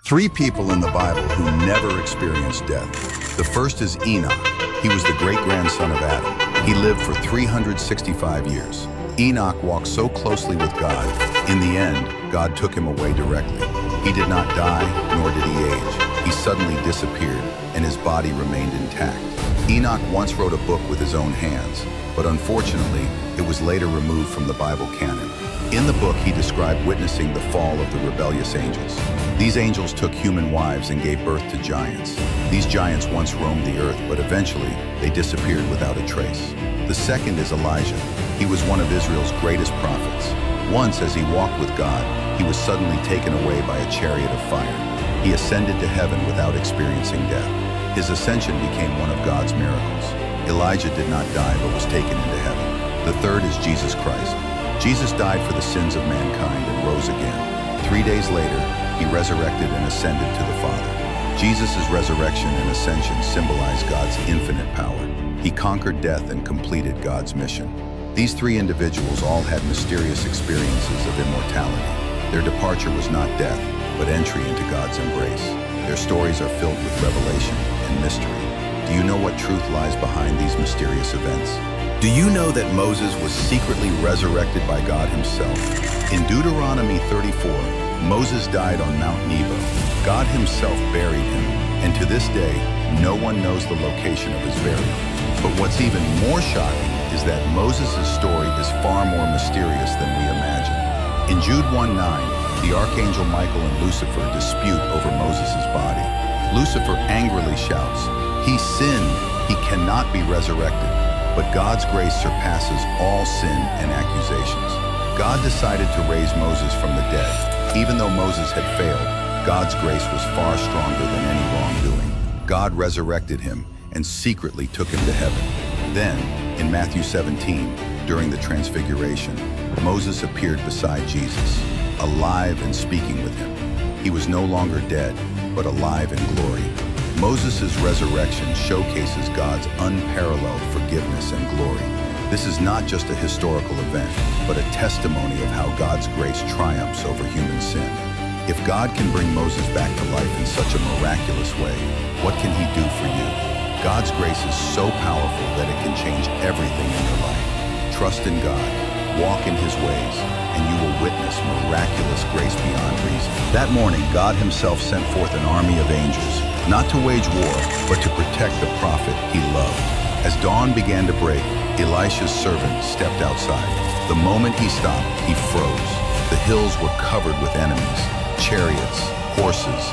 Three people in the Bible who never experienced death. The first is Enoch. He was the great-grandson of Adam. He lived for 365 years. Enoch walked so closely with God. In the end, God took him away directly. He did not die, nor did he age. He suddenly disappeared, and his body remained intact. Enoch once wrote a book with his own hands, but unfortunately, it was later removed from the Bible canon. In the book, he described witnessing the fall of the rebellious angels. These angels took human wives and gave birth to giants. These giants once roamed the earth, but eventually, they disappeared without a trace. The second is Elijah. He was one of Israel's greatest prophets. Once, as he walked with God, he was suddenly taken away by a chariot of fire. He ascended to heaven without experiencing death. His ascension became one of God's miracles. Elijah did not die, but was taken into heaven. The third is Jesus Christ. Jesus died for the sins of mankind and rose again. 3 days later, he resurrected and ascended to the Father. Jesus' resurrection and ascension symbolize God's infinite power. He conquered death and completed God's mission. These three individuals all had mysterious experiences of immortality. Their departure was not death, but entry into God's embrace. Their stories are filled with revelation and mystery. Do you know what truth lies behind these mysterious events? Do you know that Moses was secretly resurrected by God himself? In Deuteronomy 34, Moses died on Mount Nebo. God himself buried him, and to this day, no one knows the location of his burial. But what's even more shocking is that Moses' story is far more mysterious than we imagine. In Jude 1:9, the archangel Michael and Lucifer dispute over Moses' body. Lucifer angrily shouts, "He sinned, he cannot be resurrected." But God's grace surpasses all sin and accusations. God decided to raise Moses from the dead. Even though Moses had failed, God's grace was far stronger than any wrongdoing. God resurrected him and secretly took him to heaven. Then, in Matthew 17, during the Transfiguration, Moses appeared beside Jesus, alive and speaking with him. He was no longer dead, but alive in glory. Moses' resurrection showcases God's unparalleled forgiveness and glory. This is not just a historical event, but a testimony of how God's grace triumphs over human sin. If God can bring Moses back to life in such a miraculous way, what can he do for you? God's grace is so powerful that it can change everything in your life. Trust in God, walk in his ways, and you will witness miraculous grace beyond reason. That morning, God himself sent forth an army of angels, not to wage war, but to protect the prophet he loved. As dawn began to break, Elisha's servant stepped outside. The moment he stopped, he froze. The hills were covered with enemies, chariots, horses,